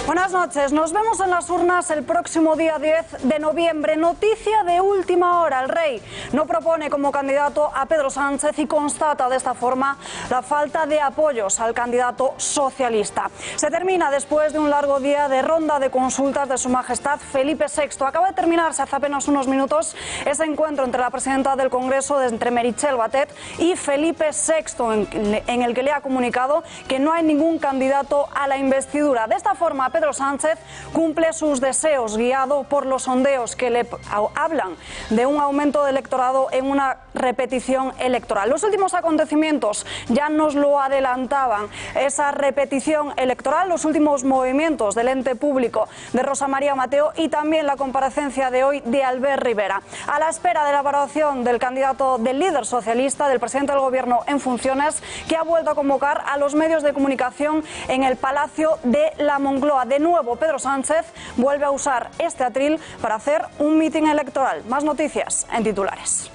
Buenas noches. Nos vemos en las urnas el próximo día 10 de noviembre. Noticia de última hora. El rey no propone como candidato a Pedro Sánchez y constata de esta forma la falta de apoyos al candidato socialista. Se termina después de un largo día de ronda de consultas de Su Majestad Felipe VI. Acaba de terminarse hace apenas unos minutos ese encuentro entre la presidenta del Congreso, entre Meritxell Batet y Felipe VI, en el que le ha comunicado que no hay ningún candidato a la investidura. De esta forma, Pedro Sánchez cumple sus deseos, guiado por los sondeos que le hablan de un aumento de electorado en una repetición electoral. Los últimos acontecimientos ya nos lo adelantaban. Esa repetición electoral, los últimos movimientos del ente público de Rosa María Mateo y también la comparecencia de hoy de Albert Rivera. A la espera de la valoración del candidato del líder socialista, del presidente del Gobierno en funciones, que ha vuelto a convocar a los medios de comunicación en el Palacio de la Moncloa. De nuevo, Pedro Sánchez vuelve a usar este atril para hacer un mitin electoral. Más noticias en titulares.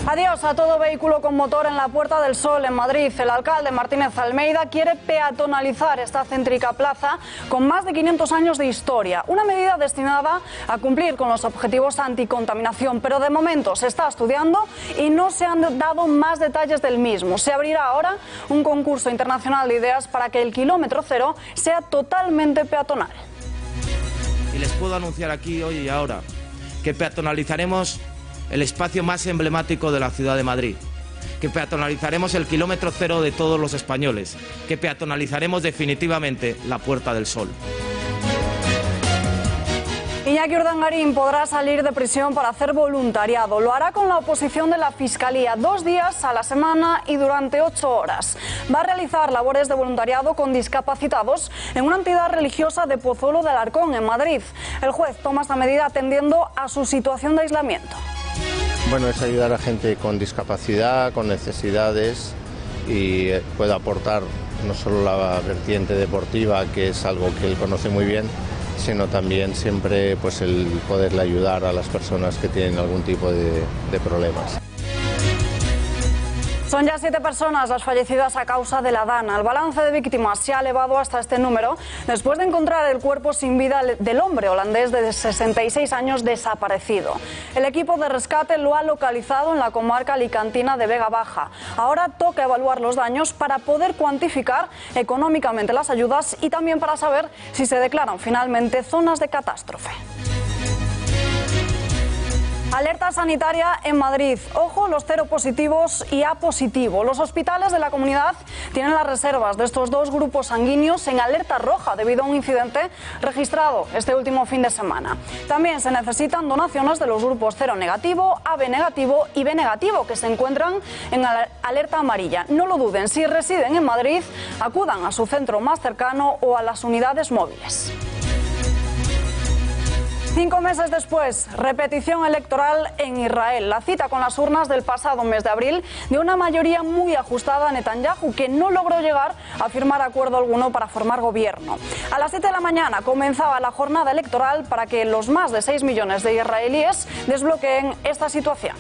Adiós a todo vehículo con motor en la Puerta del Sol en Madrid. El alcalde Martínez Almeida quiere peatonalizar esta céntrica plaza con más de 500 años de historia. Una medida destinada a cumplir con los objetivos anticontaminación, pero de momento se está estudiando y no se han dado más detalles del mismo. Se abrirá ahora un concurso internacional de ideas para que el kilómetro cero sea totalmente peatonal. Y les puedo anunciar aquí, hoy y ahora, que peatonalizaremos el espacio más emblemático de la ciudad de Madrid, que peatonalizaremos el kilómetro cero de todos los españoles, que peatonalizaremos definitivamente la Puerta del Sol. Iñaki Urdangarín podrá salir de prisión para hacer voluntariado. Lo hará con la oposición de la Fiscalía, 2 días a la semana y durante 8 horas. Va a realizar labores de voluntariado con discapacitados en una entidad religiosa de Pozuelo de Alarcón, en Madrid. El juez toma esta medida atendiendo a su situación de aislamiento. Bueno, es ayudar a gente con discapacidad, con necesidades, y puede aportar no solo la vertiente deportiva, que es algo que él conoce muy bien, sino también siempre pues el poderle ayudar a las personas que tienen algún tipo de problemas. Son ya 7 personas las fallecidas a causa de la Dana. El balance de víctimas se ha elevado hasta este número después de encontrar el cuerpo sin vida del hombre holandés de 66 años desaparecido. El equipo de rescate lo ha localizado en la comarca alicantina de Vega Baja. Ahora toca evaluar los daños para poder cuantificar económicamente las ayudas y también para saber si se declaran finalmente zonas de catástrofe. Alerta sanitaria en Madrid. Ojo, los cero positivos y A positivo. Los hospitales de la comunidad tienen las reservas de estos 2 grupos sanguíneos en alerta roja debido a un incidente registrado este último fin de semana. También se necesitan donaciones de los grupos cero negativo, AB negativo y B negativo, que se encuentran en alerta amarilla. No lo duden, si residen en Madrid, acudan a su centro más cercano o a las unidades móviles. 5 meses después, repetición electoral en Israel. La cita con las urnas del pasado mes de abril de una mayoría muy ajustada a Netanyahu, que no logró llegar a firmar acuerdo alguno para formar gobierno. A las 7 de la mañana comenzaba la jornada electoral para que los más de 6 millones de israelíes desbloqueen esta situación.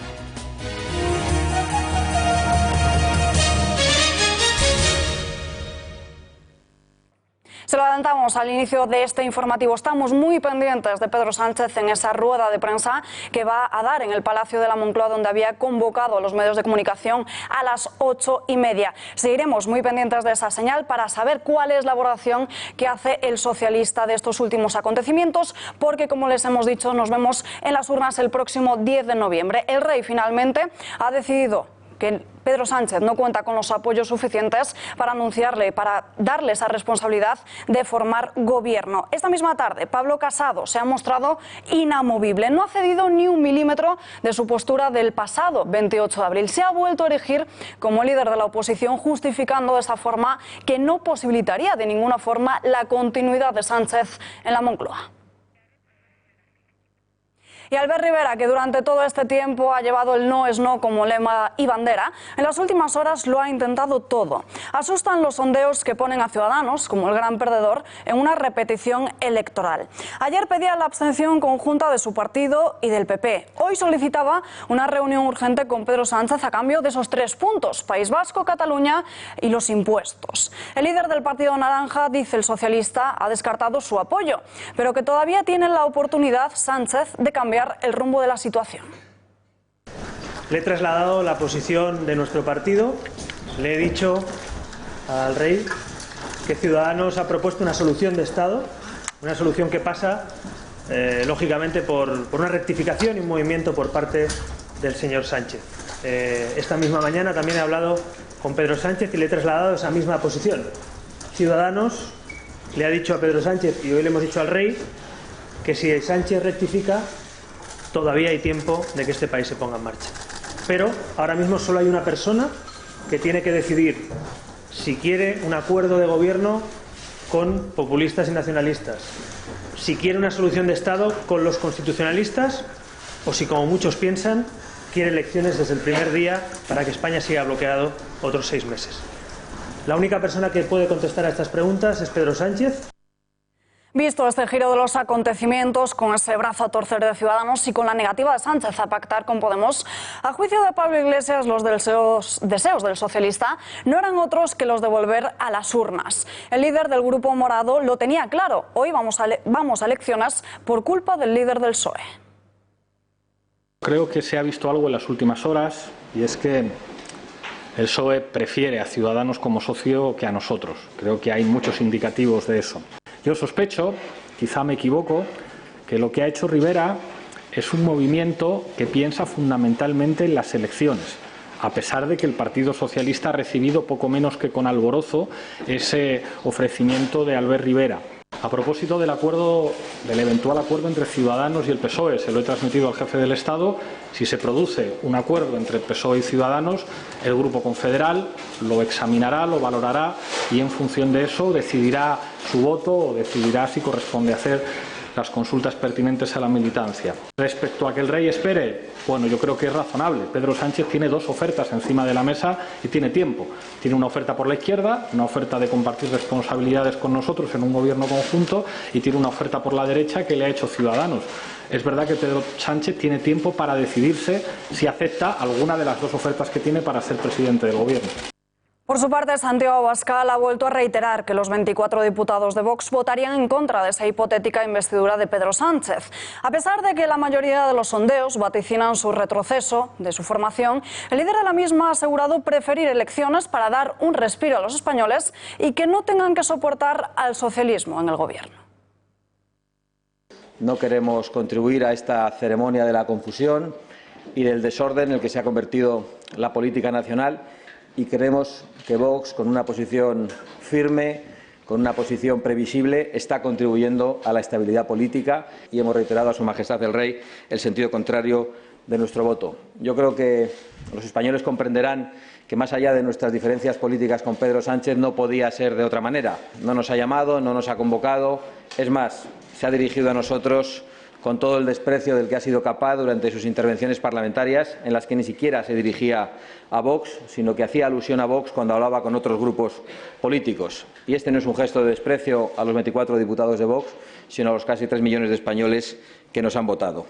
Se lo adelantamos al inicio de este informativo. Estamos muy pendientes de Pedro Sánchez en esa rueda de prensa que va a dar en el Palacio de la Moncloa, donde había convocado a los medios de comunicación a las 8:30. Seguiremos muy pendientes de esa señal para saber cuál es la valoración que hace el socialista de estos últimos acontecimientos, porque, como les hemos dicho, nos vemos en las urnas el próximo 10 de noviembre. El rey finalmente ha decidido que Pedro Sánchez no cuenta con los apoyos suficientes para anunciarle, para darle esa responsabilidad de formar gobierno. Esta misma tarde, Pablo Casado se ha mostrado inamovible. No ha cedido ni un milímetro de su postura del pasado 28 de abril. Se ha vuelto a erigir como líder de la oposición, justificando de esa forma que no posibilitaría de ninguna forma la continuidad de Sánchez en la Moncloa. Y Albert Rivera, que durante todo este tiempo ha llevado el no es no como lema y bandera, en las últimas horas lo ha intentado todo. Asustan los sondeos que ponen a Ciudadanos, como el gran perdedor, en una repetición electoral. Ayer pedía la abstención conjunta de su partido y del PP. Hoy solicitaba una reunión urgente con Pedro Sánchez a cambio de esos 3 puntos, País Vasco, Cataluña y los impuestos. El líder del Partido Naranja, dice el socialista, ha descartado su apoyo, pero que todavía tiene la oportunidad Sánchez de cambiar el rumbo de la situación. Le he trasladado la posición de nuestro partido, le he dicho al rey que Ciudadanos ha propuesto una solución de Estado, una solución que pasa, lógicamente, por una rectificación y un movimiento por parte del señor Sánchez. Esta misma mañana también he hablado con Pedro Sánchez y le he trasladado esa misma posición. Ciudadanos le ha dicho a Pedro Sánchez, y hoy le hemos dicho al rey, que si Sánchez rectifica, todavía hay tiempo de que este país se ponga en marcha. Pero ahora mismo solo hay una persona que tiene que decidir si quiere un acuerdo de gobierno con populistas y nacionalistas, si quiere una solución de Estado con los constitucionalistas o si, como muchos piensan, quiere elecciones desde el primer día para que España siga bloqueado otros 6 meses. La única persona que puede contestar a estas preguntas es Pedro Sánchez. Visto este giro de los acontecimientos, con ese brazo a torcer de Ciudadanos y con la negativa de Sánchez a pactar con Podemos, a juicio de Pablo Iglesias, los deseos del socialista no eran otros que los de volver a las urnas. El líder del Grupo Morado lo tenía claro: hoy vamos a elecciones por culpa del líder del PSOE. Creo que se ha visto algo en las últimas horas, y es que el PSOE prefiere a Ciudadanos como socio que a nosotros. Creo que hay muchos indicativos de eso. Yo sospecho, quizá me equivoco, que lo que ha hecho Rivera es un movimiento que piensa fundamentalmente en las elecciones, a pesar de que el Partido Socialista ha recibido poco menos que con alborozo ese ofrecimiento de Albert Rivera. A propósito del eventual acuerdo entre Ciudadanos y el PSOE, se lo he transmitido al jefe del Estado. Si se produce un acuerdo entre el PSOE y Ciudadanos, el Grupo Confederal lo examinará, lo valorará y en función de eso decidirá su voto o decidirá si corresponde hacer las consultas pertinentes a la militancia. Respecto a que el rey espere, bueno, yo creo que es razonable. Pedro Sánchez tiene 2 ofertas encima de la mesa y tiene tiempo. Tiene una oferta por la izquierda, una oferta de compartir responsabilidades con nosotros en un gobierno conjunto, y tiene una oferta por la derecha que le ha hecho Ciudadanos. Es verdad que Pedro Sánchez tiene tiempo para decidirse si acepta alguna de las 2 ofertas que tiene para ser presidente del gobierno. Por su parte, Santiago Abascal ha vuelto a reiterar que los 24 diputados de Vox votarían en contra de esa hipotética investidura de Pedro Sánchez. A pesar de que la mayoría de los sondeos vaticinan su retroceso de su formación, el líder de la misma ha asegurado preferir elecciones para dar un respiro a los españoles y que no tengan que soportar al socialismo en el gobierno. No queremos contribuir a esta ceremonia de la confusión y del desorden en el que se ha convertido la política nacional, y creemos que Vox, con una posición firme, con una posición previsible, está contribuyendo a la estabilidad política, y hemos reiterado a Su Majestad el Rey el sentido contrario de nuestro voto. Yo creo que los españoles comprenderán que, más allá de nuestras diferencias políticas con Pedro Sánchez, no podía ser de otra manera. No nos ha llamado, no nos ha convocado, es más, se ha dirigido a nosotros con todo el desprecio del que ha sido capaz durante sus intervenciones parlamentarias, en las que ni siquiera se dirigía a Vox, sino que hacía alusión a Vox cuando hablaba con otros grupos políticos. Y este no es un gesto de desprecio a los 24 diputados de Vox, sino a los casi 3 millones de españoles que nos han votado.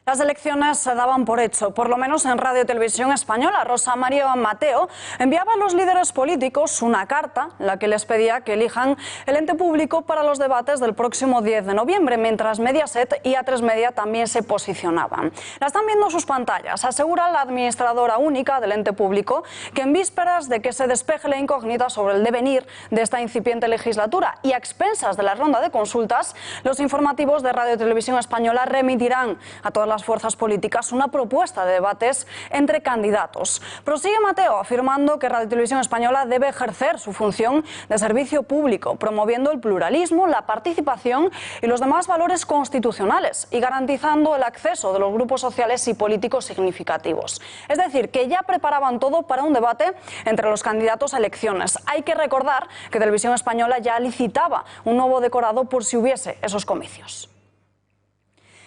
Las elecciones se daban por hecho, por lo menos en Radio Televisión Española. Rosa María Mateo enviaba a los líderes políticos una carta en la que les pedía que elijan el ente público para los debates del próximo 10 de noviembre, mientras Mediaset y A3 Media también se posicionaban. La están viendo en sus pantallas. Asegura la administradora única del ente público que, en vísperas de que se despeje la incógnita sobre el devenir de esta incipiente legislatura y a expensas de la ronda de consultas, los informativos de Radio Televisión Española remitirán a todas las fuerzas políticas una propuesta de debates entre candidatos. Prosigue Mateo afirmando que Radio Televisión Española debe ejercer su función de servicio público, promoviendo el pluralismo, la participación y los demás valores constitucionales y garantizando el acceso de los grupos sociales y políticos significativos. Es decir, que ya preparaban todo para un debate entre los candidatos a elecciones. Hay que recordar que Televisión Española ya licitaba un nuevo decorado por si hubiese esos comicios.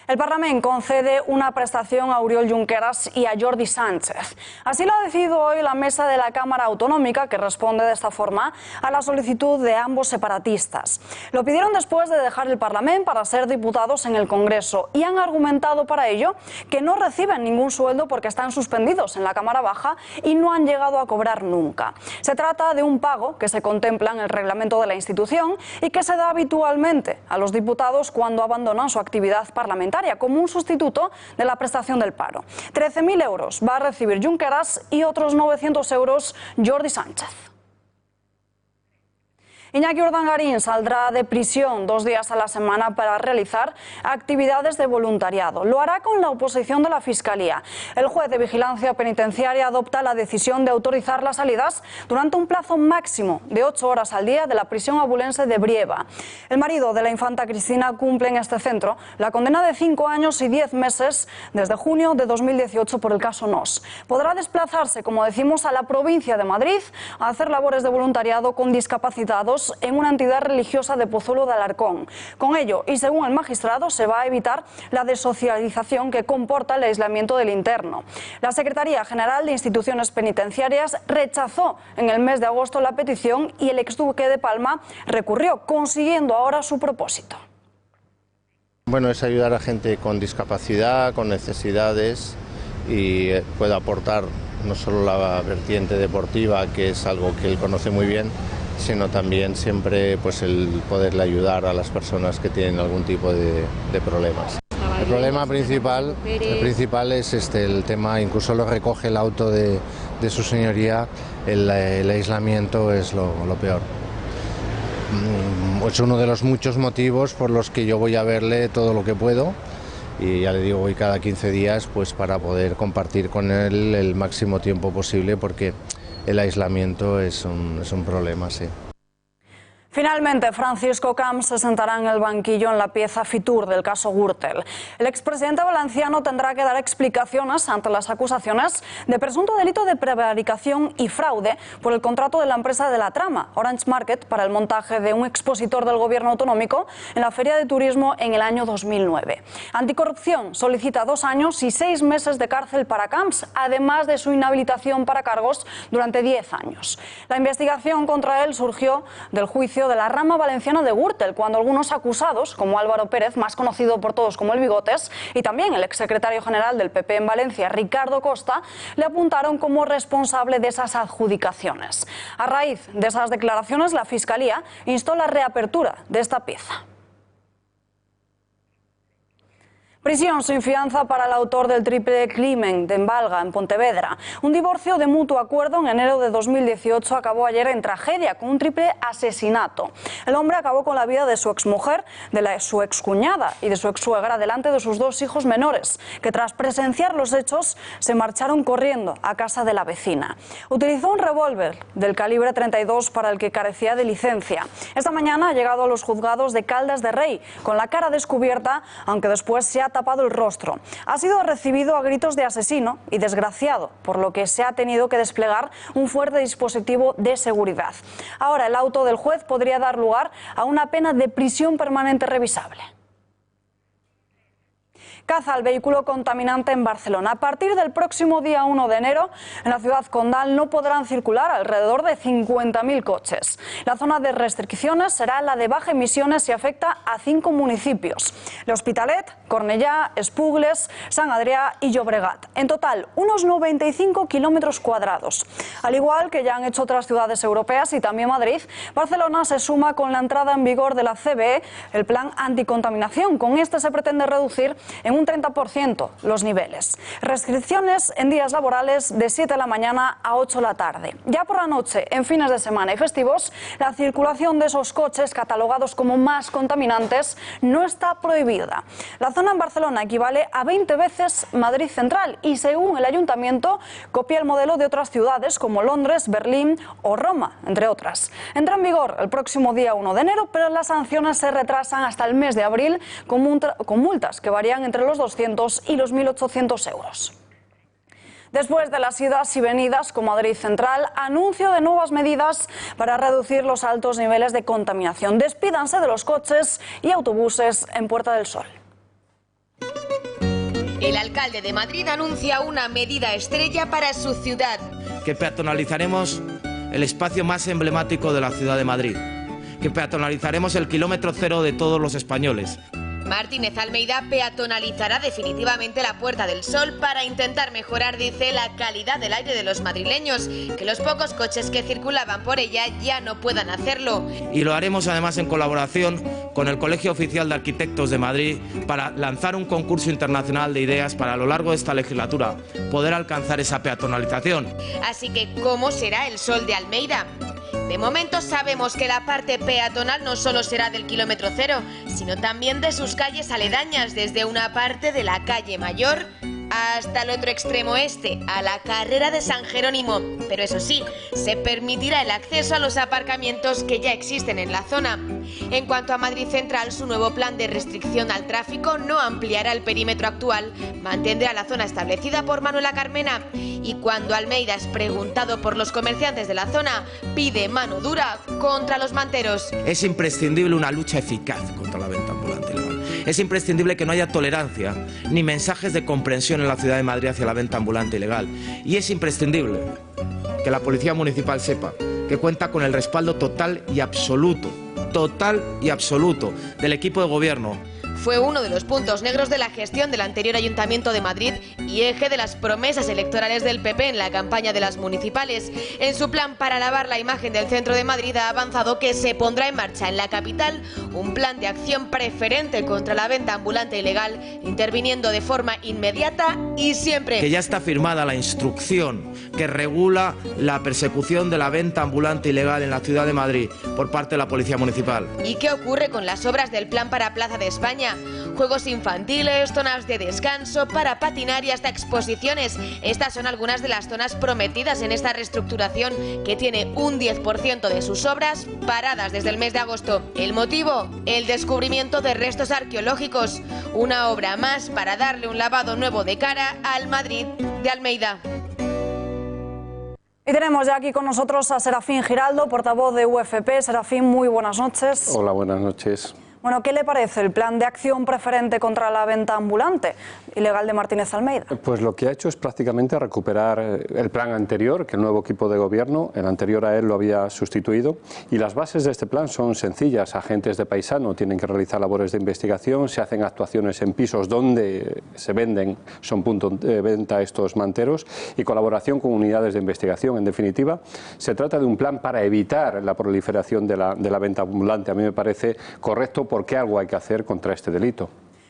El Parlament concede una prestación a Oriol Junqueras y a Jordi Sánchez. Así lo ha decidido hoy la mesa de la Cámara Autonómica, que responde de esta forma a la solicitud de ambos separatistas. Lo pidieron después de dejar el Parlament para ser diputados en el Congreso y han argumentado para ello que no reciben ningún sueldo porque están suspendidos en la Cámara Baja y no han llegado a cobrar nunca. Se trata de un pago que se contempla en el reglamento de la institución y que se da habitualmente a los diputados cuando abandonan su actividad parlamentaria, como un sustituto de la prestación del paro. 13.000 euros va a recibir Junqueras y otros 900 euros Jordi Sánchez. Iñaki Urdangarín saldrá de prisión 2 días a la semana para realizar actividades de voluntariado. Lo hará con la oposición de la Fiscalía. El juez de vigilancia penitenciaria adopta la decisión de autorizar las salidas durante un plazo máximo de 8 horas al día de la prisión abulense de Brieva. El marido de la infanta Cristina cumple en este centro la condena de 5 años y 10 meses desde junio de 2018 por el caso Nos. Podrá desplazarse, como decimos, a la provincia de Madrid a hacer labores de voluntariado con discapacitados en una entidad religiosa de Pozuelo de Alarcón. Con ello, y según el magistrado, se va a evitar la desocialización que comporta el aislamiento del interno. La Secretaría General de Instituciones Penitenciarias rechazó en el mes de agosto la petición y el exduque de Palma recurrió, consiguiendo ahora su propósito. Bueno, es ayudar a gente con discapacidad, con necesidades, y puede aportar no solo la vertiente deportiva, que es algo que él conoce muy bien, sino también siempre pues el poderle ayudar a las personas que tienen algún tipo de problemas. El problema principal es el tema, incluso lo recoge el auto de su señoría, el aislamiento es lo peor. Es uno de los muchos motivos por los que yo voy a verle todo lo que puedo, y ya le digo, voy cada 15 días pues para poder compartir con él el máximo tiempo posible, porque el aislamiento es un problema, sí. Finalmente, Francisco Camps se sentará en el banquillo en la pieza Fitur del caso Gürtel. El expresidente valenciano tendrá que dar explicaciones ante las acusaciones de presunto delito de prevaricación y fraude por el contrato de la empresa de la trama, Orange Market, para el montaje de un expositor del gobierno autonómico en la Feria de Turismo en el año 2009. Anticorrupción solicita 2 años y 6 meses de cárcel para Camps, además de su inhabilitación para cargos durante 10 años. La investigación contra él surgió del juicio de la rama valenciana de Gürtel, cuando algunos acusados, como Álvaro Pérez, más conocido por todos como el Bigotes, y también el exsecretario general del PP en Valencia, Ricardo Costa, le apuntaron como responsable de esas adjudicaciones. A raíz de esas declaraciones, la Fiscalía instó la reapertura de esta pieza. Prisión sin fianza para el autor del triple crimen de Embalga, en Pontevedra. Un divorcio de mutuo acuerdo en enero de 2018 acabó ayer en tragedia, con un triple asesinato. El hombre acabó con la vida de su exmujer, de su excuñada y de su exsuegra delante de sus 2 hijos menores, que tras presenciar los hechos se marcharon corriendo a casa de la vecina. Utilizó un revólver del calibre 32 para el que carecía de licencia. Esta mañana ha llegado a los juzgados de Caldas de Rey, con la cara descubierta, aunque después se ha tapado el rostro. Ha sido recibido a gritos de asesino y desgraciado, por lo que se ha tenido que desplegar un fuerte dispositivo de seguridad. Ahora el auto del juez podría dar lugar a una pena de prisión permanente revisable. Caza al vehículo contaminante en Barcelona. A partir del próximo día 1 de enero, en la ciudad condal no podrán circular alrededor de 50.000 coches. La zona de restricciones será la de baja emisiones y afecta a 5 municipios: L'Hospitalet, Cornellà, Espugles, Sant Adrià y Llobregat. En total, unos 95 kilómetros cuadrados. Al igual que ya han hecho otras ciudades europeas y también Madrid, Barcelona se suma con la entrada en vigor de la CBE, el plan anticontaminación. Con este se pretende reducir en un 30% los niveles. Restricciones en días laborales de 7 de la mañana a 8 de la tarde. Ya por la noche, en fines de semana y festivos, la circulación de esos coches catalogados como más contaminantes no está prohibida. La zona en Barcelona equivale a 20 veces Madrid Central y, según el Ayuntamiento, copia el modelo de otras ciudades como Londres, Berlín o Roma, entre otras. Entra en vigor el próximo día 1 de enero, pero las sanciones se retrasan hasta el mes de abril con multas que varían entre los 200 y los 1.800 euros. Después de las idas y venidas con Madrid Central, anuncio de nuevas medidas para reducir los altos niveles de contaminación. Despídanse de los coches y autobuses en Puerta del Sol. El alcalde de Madrid anuncia una medida estrella para su ciudad. Que peatonalizaremos el espacio más emblemático de la ciudad de Madrid. Que peatonalizaremos el kilómetro cero de todos los españoles. Martínez Almeida peatonalizará definitivamente la Puerta del Sol para intentar mejorar, dice, la calidad del aire de los madrileños, que los pocos coches que circulaban por ella ya no puedan hacerlo. Y lo haremos además en colaboración con el Colegio Oficial de Arquitectos de Madrid para lanzar un concurso internacional de ideas para a lo largo de esta legislatura poder alcanzar esa peatonalización. Así que, ¿cómo será el Sol de Almeida? De momento sabemos que la parte peatonal no solo será del kilómetro cero, sino también de sus calles aledañas, desde una parte de la calle Mayor hasta el otro extremo este, a la carrera de San Jerónimo. Pero eso sí, se permitirá el acceso a los aparcamientos que ya existen en la zona. En cuanto a Madrid Central, su nuevo plan de restricción al tráfico no ampliará el perímetro actual, mantendrá la zona establecida por Manuela Carmena. Y cuando Almeida es preguntado por los comerciantes de la zona, pide mano dura contra los manteros. Es imprescindible una lucha eficaz contra la venta ambulante ilegal. Es imprescindible que no haya tolerancia ni mensajes de comprensión en la ciudad de Madrid hacia la venta ambulante ilegal. Y es imprescindible que la Policía Municipal sepa que cuenta con el respaldo total y absoluto del equipo de gobierno. Fue uno de los puntos negros de la gestión del anterior Ayuntamiento de Madrid y eje de las promesas electorales del PP en la campaña de las municipales. En su plan para lavar la imagen del centro de Madrid ha avanzado que se pondrá en marcha en la capital un plan de acción preferente contra la venta ambulante ilegal, interviniendo de forma inmediata y siempre. Que ya está firmada la instrucción que regula la persecución de la venta ambulante ilegal en la ciudad de Madrid por parte de la Policía Municipal. ¿Y qué ocurre con las obras del plan para Plaza de España? Juegos infantiles, zonas de descanso, para patinar y hasta exposiciones. Estas son algunas de las zonas prometidas en esta reestructuración, que tiene un 10% de sus obras paradas desde el mes de agosto. ¿El motivo? El descubrimiento de restos arqueológicos. Una obra más para darle un lavado nuevo de cara al Madrid de Almeida. Y tenemos ya aquí con nosotros a Serafín Giraldo, portavoz de UFP. Serafín, muy buenas noches. Hola, buenas noches. Bueno, ¿qué le parece el plan de acción preferente contra la venta ambulante ilegal de Martínez Almeida? Pues lo que ha hecho es prácticamente recuperar el plan anterior, que el nuevo equipo de gobierno, el anterior a él, lo había sustituido. Y las bases de este plan son sencillas. Agentes de paisano tienen que realizar labores de investigación, se hacen actuaciones en pisos donde se venden, son puntos de venta estos manteros, y colaboración con unidades de investigación. En definitiva, se trata de un plan para evitar la proliferación de la venta ambulante. A mí me parece correcto, porque algo hay que hacer contra este delito.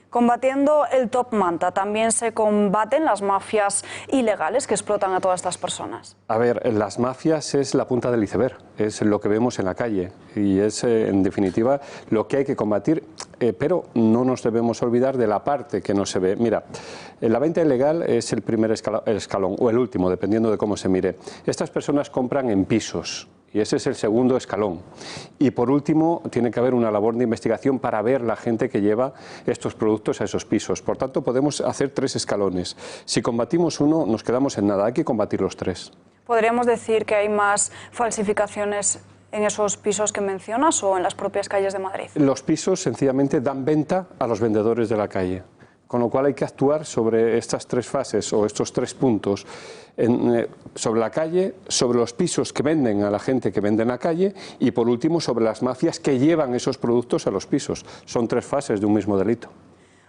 Combatiendo el top manta, ¿también se combaten las mafias ilegales que explotan a todas estas personas? A ver, las mafias es la punta del iceberg, es lo que vemos en la calle y es, en definitiva, lo que hay que combatir, pero no nos debemos olvidar de la parte que no se ve. Mira, la venta ilegal es el primer escalón, o el último, dependiendo de cómo se mire. Estas personas compran en pisos. Y ese es el segundo escalón. Y por último, tiene que haber una labor de investigación para ver la gente que lleva estos productos a esos pisos. Por tanto, podemos hacer 3 escalones. Si combatimos uno, nos quedamos en nada. Hay que combatir los 3. ¿Podríamos decir que hay más falsificaciones en esos pisos que mencionas o en las propias calles de Madrid? Los pisos sencillamente dan venta a los vendedores de la calle. Con lo cual hay que actuar sobre estas 3 fases o estos 3 puntos, sobre la calle, sobre los pisos que venden a la gente que vende en la calle y por último sobre las mafias que llevan esos productos a los pisos. Son 3 fases de un mismo delito.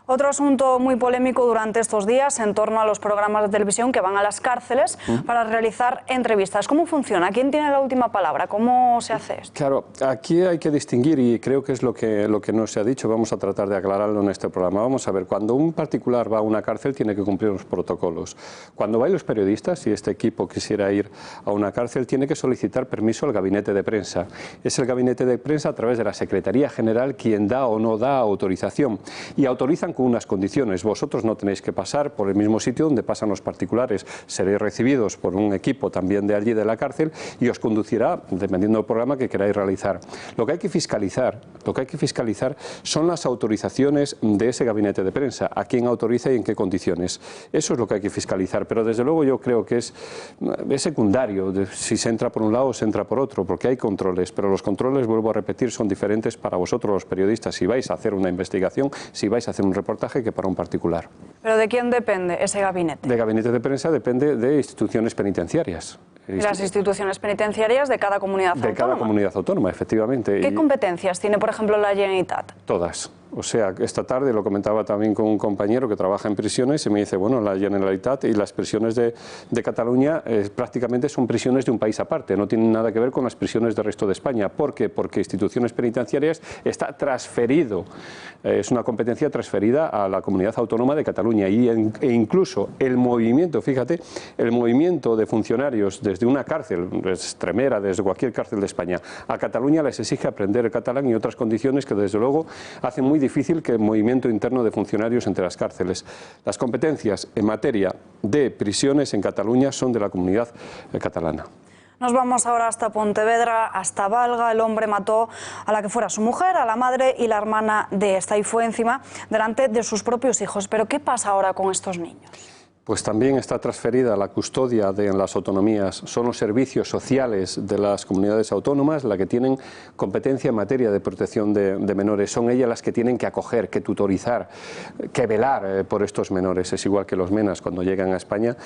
Otro asunto muy polémico durante estos días en torno a los programas de televisión que van a las cárceles para realizar entrevistas. ¿Cómo funciona? ¿Quién tiene la última palabra? ¿Cómo se hace esto? Claro, aquí hay que distinguir y creo que es lo que no se ha dicho. Vamos a tratar de aclararlo en este programa. Vamos a ver, cuando un particular va a una cárcel tiene que cumplir los protocolos. Cuando van los periodistas, si este equipo quisiera ir a una cárcel, tiene que solicitar permiso al gabinete de prensa. Es el gabinete de prensa a través de la Secretaría General quien da o no da autorización. Y autorizan con unas condiciones. Vosotros no tenéis que pasar por el mismo sitio donde pasan los particulares. Seréis recibidos por un equipo también de allí de la cárcel y os conducirá dependiendo del programa que queráis realizar. Lo que hay que fiscalizar son las autorizaciones de ese gabinete de prensa, a quién autoriza y en qué condiciones. Eso es lo que hay que fiscalizar, pero desde luego yo creo que es secundario si se entra por un lado o se entra por otro, porque hay controles, pero los controles, vuelvo a repetir, son diferentes para vosotros los periodistas. Si vais a hacer una investigación, si vais a hacer un reportaje que para un particular. ¿Pero de quién depende ese gabinete? De gabinete de prensa depende de instituciones penitenciarias. Las instituciones penitenciarias de cada comunidad autónoma. De cada comunidad autónoma, efectivamente. ¿Qué competencias tiene, por ejemplo, la Generalitat? Todas. O sea, esta tarde lo comentaba también con un compañero que trabaja en prisiones y me dice, bueno, la Generalitat y las prisiones de Cataluña prácticamente son prisiones de un país aparte, no tienen nada que ver con las prisiones del resto de España. ¿Por qué? Porque instituciones penitenciarias está transferido, es una competencia transferida a la comunidad autónoma de Cataluña e incluso el movimiento, fíjate, el movimiento de funcionarios desde una cárcel, desde Extremera, desde cualquier cárcel de España, a Cataluña les exige aprender el catalán y otras condiciones que desde luego hacen muy difícil que el movimiento interno de funcionarios entre las cárceles. Las competencias en materia de prisiones en Cataluña son de la comunidad catalana. Nos vamos ahora hasta Pontevedra, hasta Valga. El hombre mató a la que fuera su mujer, a la madre y la hermana de esta, y fue encima delante de sus propios hijos. ¿Pero qué pasa ahora con estos niños? Pues también está transferida la custodia de las autonomías. Son los servicios sociales de las comunidades autónomas las que tienen competencia en materia de protección de menores. Son ellas las que tienen que acoger, que tutorizar, que velar por estos menores. Es igual que los menas cuando llegan a España,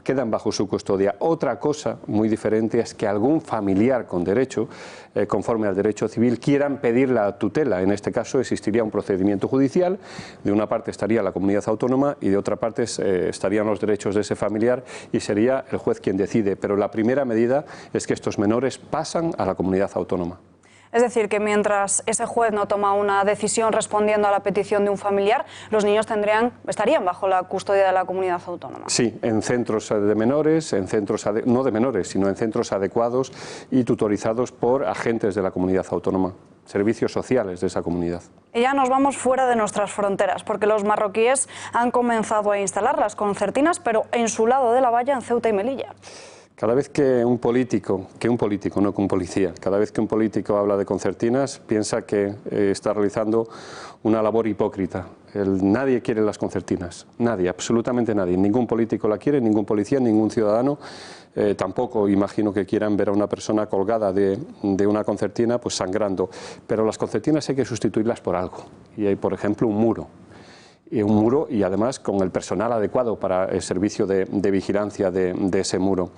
quedan bajo su custodia. Otra cosa muy diferente es que algún familiar con derecho, conforme al derecho civil, quieran pedir la tutela. En este caso existiría un procedimiento judicial. De una parte estaría la comunidad autónoma y de otra parte estarían los derechos de ese familiar y sería el juez quien decide, pero la primera medida es que estos menores pasan a la comunidad autónoma. Es decir, que mientras ese juez no toma una decisión respondiendo a la petición de un familiar, los niños estarían bajo la custodia de la comunidad autónoma. Sí, en centros de menores, en centros no de menores, sino en centros adecuados y tutorizados por agentes de la comunidad autónoma, servicios sociales de esa comunidad. Y ya nos vamos fuera de nuestras fronteras, porque los marroquíes han comenzado a instalar las concertinas, pero en su lado de la valla, en Ceuta y Melilla. Cada vez que un político, no que un policía, cada vez que un político habla de concertinas, piensa que está realizando una labor hipócrita. Nadie quiere las concertinas, nadie, absolutamente nadie. Ningún político la quiere, ningún policía, ningún ciudadano. Tampoco imagino que quieran ver a una persona colgada de una concertina pues sangrando. Pero las concertinas hay que sustituirlas por algo. Y hay, por ejemplo, un muro y además con el personal adecuado para el servicio de vigilancia de ese muro.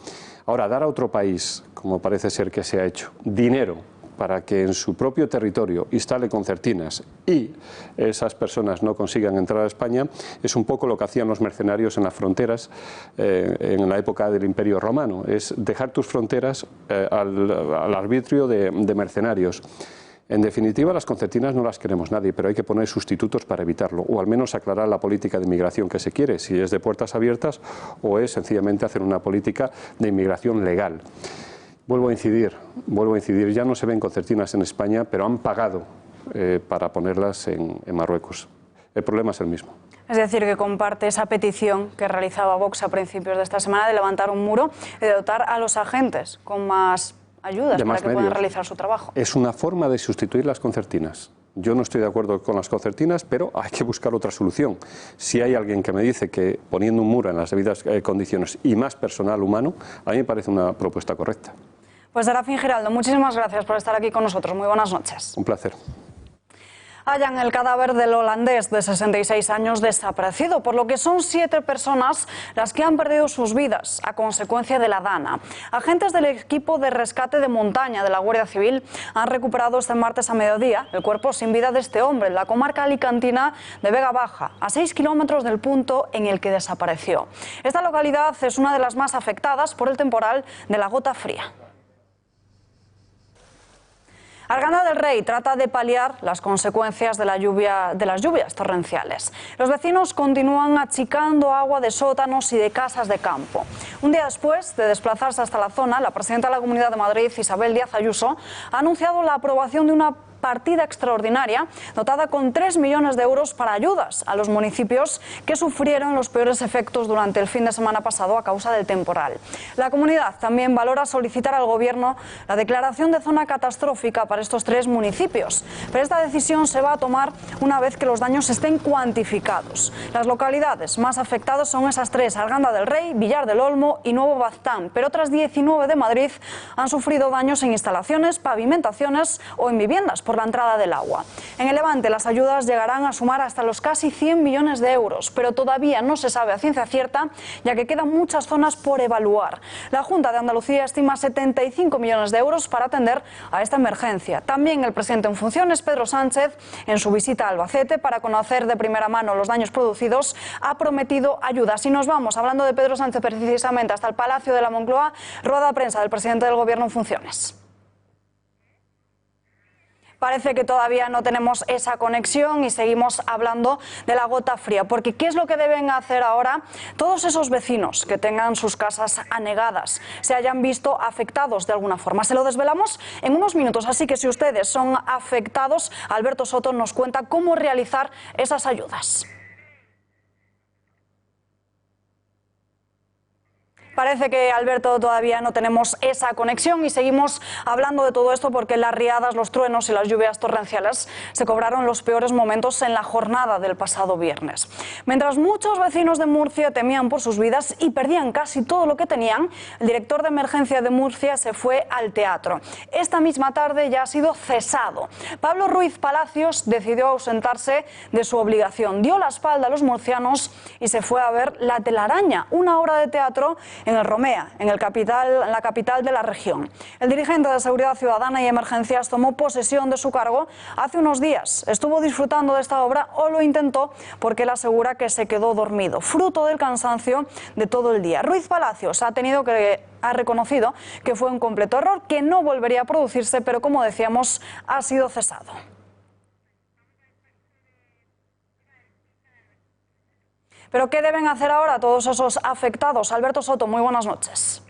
Ahora, dar a otro país, como parece ser que se ha hecho, dinero para que en su propio territorio instale concertinas y esas personas no consigan entrar a España, es un poco lo que hacían los mercenarios en las fronteras en la época del Imperio Romano, es dejar tus fronteras al arbitrio de mercenarios. En definitiva, las concertinas no las queremos nadie, pero hay que poner sustitutos para evitarlo, o al menos aclarar la política de inmigración que se quiere, si es de puertas abiertas o es sencillamente hacer una política de inmigración legal. Vuelvo a incidir, ya no se ven concertinas en España, pero han pagado para ponerlas en Marruecos. El problema es el mismo. Es decir, que comparte esa petición que realizaba Vox a principios de esta semana de levantar un muro y de dotar a los agentes con más ayudas para que puedan realizar su trabajo. Es una forma de sustituir las concertinas. Yo no estoy de acuerdo con las concertinas, pero hay que buscar otra solución. Si hay alguien que me dice que poniendo un muro en las debidas condiciones y más personal humano, a mí me parece una propuesta correcta. Pues Serafín Giraldo, muchísimas gracias por estar aquí con nosotros. Muy buenas noches. Un placer. Hallan el cadáver del holandés de 66 años desaparecido, por lo que son 7 personas las que han perdido sus vidas a consecuencia de la Dana. Agentes del equipo de rescate de montaña de la Guardia Civil han recuperado este martes a mediodía el cuerpo sin vida de este hombre en la comarca alicantina de Vega Baja, a 6 kilómetros del punto en el que desapareció. Esta localidad es una de las más afectadas por el temporal de la gota fría. Arganda del Rey trata de paliar las consecuencias de las lluvias torrenciales. Los vecinos continúan achicando agua de sótanos y de casas de campo. Un día después de desplazarse hasta la zona, la presidenta de la Comunidad de Madrid, Isabel Díaz Ayuso, ha anunciado la aprobación de una partida extraordinaria dotada con 3 millones de euros para ayudas a los municipios que sufrieron los peores efectos durante el fin de semana pasado a causa del temporal. La comunidad también valora solicitar al Gobierno la declaración de zona catastrófica para estos 3 municipios, pero esta decisión se va a tomar una vez que los daños estén cuantificados. Las localidades más afectadas son esas 3, Arganda del Rey, Villar del Olmo y Nuevo Baztán, pero otras 19 de Madrid han sufrido daños en instalaciones, pavimentaciones o en viviendas. por la entrada del agua. En el Levante las ayudas llegarán a sumar hasta los casi 100 millones de euros, pero todavía no se sabe a ciencia cierta, ya que quedan muchas zonas por evaluar. La Junta de Andalucía estima 75 millones de euros para atender a esta emergencia. También el presidente en funciones, Pedro Sánchez, en su visita a Albacete para conocer de primera mano los daños producidos, ha prometido ayudas. Y nos vamos, hablando de Pedro Sánchez precisamente, hasta el Palacio de la Moncloa, rueda de prensa del presidente del Gobierno en funciones. Parece que todavía no tenemos esa conexión y seguimos hablando de la gota fría, porque ¿qué es lo que deben hacer ahora todos esos vecinos que tengan sus casas anegadas, se hayan visto afectados de alguna forma? Se lo desvelamos en unos minutos, así que si ustedes son afectados, Alberto Soto nos cuenta cómo realizar esas ayudas. Parece que, Alberto, todavía no tenemos esa conexión y seguimos hablando de todo esto porque las riadas, los truenos y las lluvias torrenciales se cobraron los peores momentos en la jornada del pasado viernes. Mientras muchos vecinos de Murcia temían por sus vidas y perdían casi todo lo que tenían, el director de emergencia de Murcia se fue al teatro. Esta misma tarde ya ha sido cesado. Pablo Ruiz Palacios decidió ausentarse de su obligación, dio la espalda a los murcianos y se fue a ver La telaraña, una obra de teatro en el Romea, en la capital de la región. El dirigente de Seguridad Ciudadana y Emergencias tomó posesión de su cargo hace unos días. Estuvo disfrutando de esta obra, o lo intentó, porque él asegura que se quedó dormido, fruto del cansancio de todo el día. Ruiz Palacios ha reconocido que fue un completo error, que no volvería a producirse, pero como decíamos, ha sido cesado. ¿Pero qué deben hacer ahora todos esos afectados? Alberto Soto, muy buenas noches.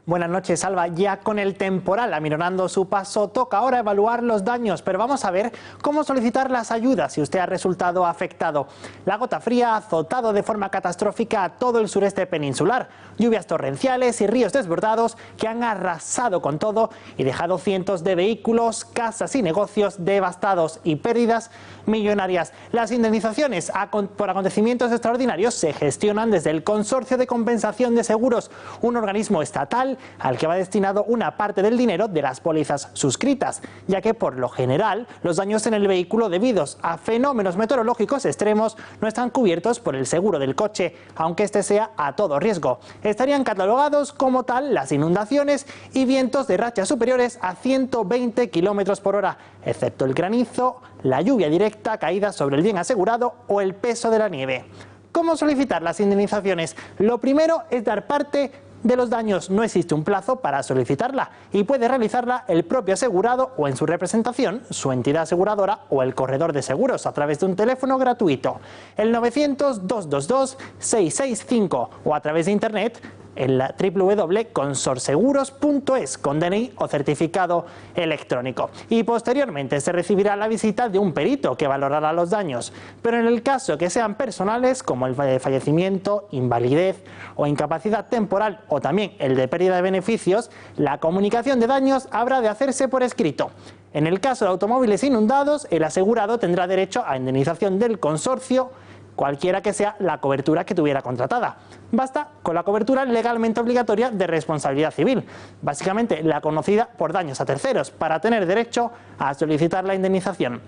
Buenas noches, Alba. Ya con el temporal aminorando su paso, toca ahora evaluar los daños, pero vamos a ver cómo solicitar las ayudas si usted ha resultado afectado. La gota fría ha azotado de forma catastrófica a todo el sureste peninsular. Lluvias torrenciales y ríos desbordados que han arrasado con todo y dejado cientos de vehículos, casas y negocios devastados y pérdidas millonarias. Las indemnizaciones por acontecimientos extraordinarios se gestionan desde el Consorcio de Compensación de Seguros, un organismo estatal al que va destinado una parte del dinero de las pólizas suscritas, ya que por lo general los daños en el vehículo debidos a fenómenos meteorológicos extremos no están cubiertos por el seguro del coche, aunque este sea a todo riesgo. Estarían catalogados como tal las inundaciones y vientos de rachas superiores a 120 km por hora, excepto el granizo, la lluvia directa caída sobre el bien asegurado o el peso de la nieve. ¿Cómo solicitar las indemnizaciones? Lo primero es dar parte de los daños. No existe un plazo para solicitarla y puede realizarla el propio asegurado o en su representación, su entidad aseguradora o el corredor de seguros a través de un teléfono gratuito, el 900-222-665 o a través de internet en la www.consorseguros.es con DNI o certificado electrónico. Y posteriormente se recibirá la visita de un perito que valorará los daños, pero en el caso que sean personales, como el de fallecimiento, invalidez o incapacidad temporal, o también el de pérdida de beneficios, la comunicación de daños habrá de hacerse por escrito. En el caso de automóviles inundados, el asegurado tendrá derecho a indemnización del consorcio, cualquiera que sea la cobertura que tuviera contratada. Basta con la cobertura legalmente obligatoria de responsabilidad civil, básicamente la conocida por daños a terceros, para tener derecho a solicitar la indemnización.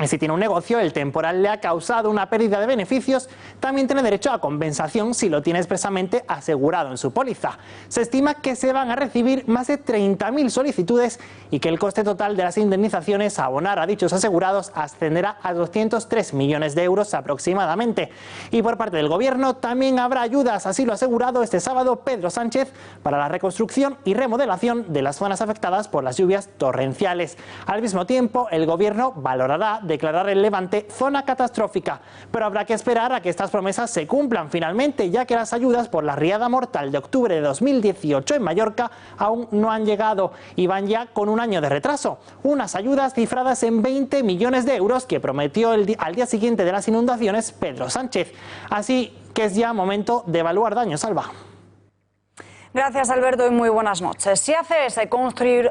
Y si tiene un negocio, el temporal le ha causado una pérdida de beneficios, también tiene derecho a compensación si lo tiene expresamente asegurado en su póliza. Se estima que se van a recibir más de 30.000 solicitudes y que el coste total de las indemnizaciones a abonar a dichos asegurados ascenderá a 203 millones de euros aproximadamente. Y por parte del Gobierno también habrá ayudas, así lo ha asegurado este sábado Pedro Sánchez, para la reconstrucción y remodelación de las zonas afectadas por las lluvias torrenciales. Al mismo tiempo, el Gobierno valorará declarar el Levante zona catastrófica, pero habrá que esperar a que estas promesas se cumplan finalmente, ya que las ayudas por la riada mortal de octubre de 2018 en Mallorca aún no han llegado y van ya con un año de retraso. Unas ayudas cifradas en 20 millones de euros que prometió al día siguiente de las inundaciones Pedro Sánchez. Así que es ya momento de evaluar daños, Alba. Gracias, Alberto, y muy buenas noches. Si ACS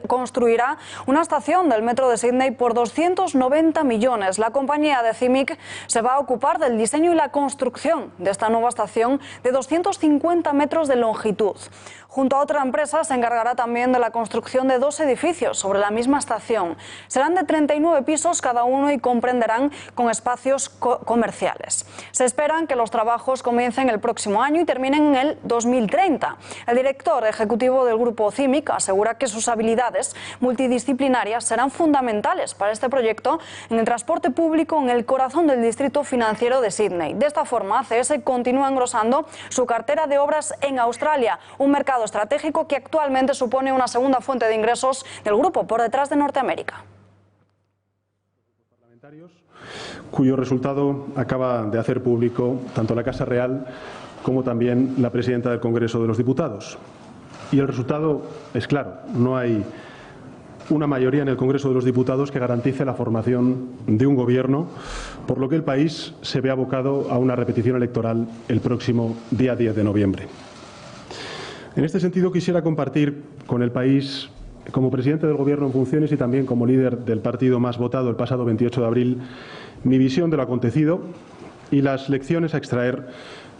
construirá una estación del metro de Sídney por 290 millones. La compañía de CIMIC se va a ocupar del diseño y la construcción de esta nueva estación de 250 metros de longitud. Junto a otra empresa se encargará también de la construcción de 2 edificios sobre la misma estación. Serán de 39 pisos cada uno y comprenderán con espacios comerciales. Se esperan que los trabajos comiencen el próximo año y terminen en el 2030. El director ejecutivo del grupo CIMIC asegura que sus habilidades multidisciplinarias serán fundamentales para este proyecto en el transporte público en el corazón del distrito financiero de Sídney. De esta forma, ACS continúa engrosando su cartera de obras en Australia, un mercado estratégico que actualmente supone una segunda fuente de ingresos del grupo por detrás de Norteamérica. Cuyo resultado acaba de hacer público tanto la Casa Real como también la presidenta del Congreso de los Diputados. Y el resultado es claro, no hay una mayoría en el Congreso de los Diputados que garantice la formación de un gobierno, por lo que el país se ve abocado a una repetición electoral el próximo día 10 de noviembre. En este sentido, quisiera compartir con el país, como presidente del Gobierno en funciones y también como líder del partido más votado el pasado 28 de abril, mi visión de lo acontecido y las lecciones a extraer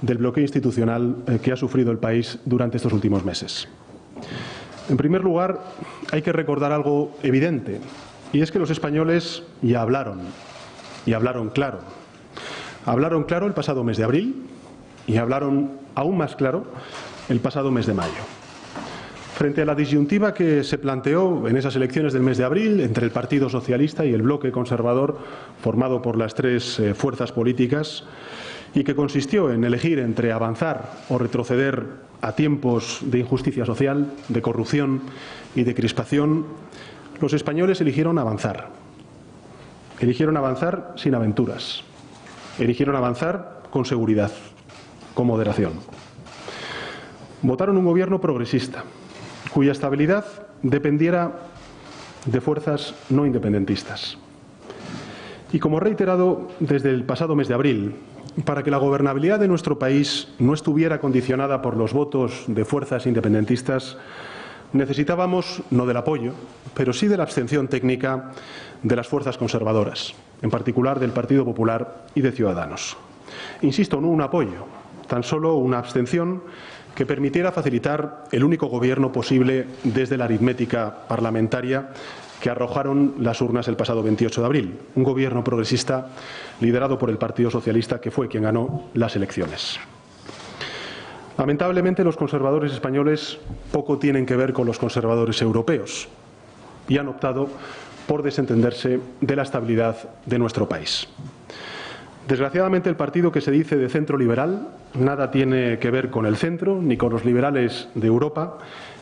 del bloqueo institucional que ha sufrido el país durante estos últimos meses. En primer lugar, hay que recordar algo evidente, y es que los españoles ya hablaron, y hablaron claro. Hablaron claro el pasado mes de abril y hablaron aún más claro el pasado mes de mayo. Frente a la disyuntiva que se planteó en esas elecciones del mes de abril entre el Partido Socialista y el bloque conservador formado por las 3 fuerzas políticas y que consistió en elegir entre avanzar o retroceder a tiempos de injusticia social, de corrupción y de crispación, los españoles eligieron avanzar. Eligieron avanzar sin aventuras. Eligieron avanzar con seguridad, con moderación. Votaron un gobierno progresista, cuya estabilidad dependiera de fuerzas no independentistas. Y como he reiterado desde el pasado mes de abril, para que la gobernabilidad de nuestro país no estuviera condicionada por los votos de fuerzas independentistas, necesitábamos no del apoyo, pero sí de la abstención técnica de las fuerzas conservadoras, en particular del Partido Popular y de Ciudadanos. Insisto, no un apoyo, tan solo una abstención que permitiera facilitar el único gobierno posible desde la aritmética parlamentaria que arrojaron las urnas el pasado 28 de abril. Un gobierno progresista liderado por el Partido Socialista, que fue quien ganó las elecciones. Lamentablemente, los conservadores españoles poco tienen que ver con los conservadores europeos y han optado por desentenderse de la estabilidad de nuestro país. Desgraciadamente, el partido que se dice de centro liberal nada tiene que ver con el centro ni con los liberales de Europa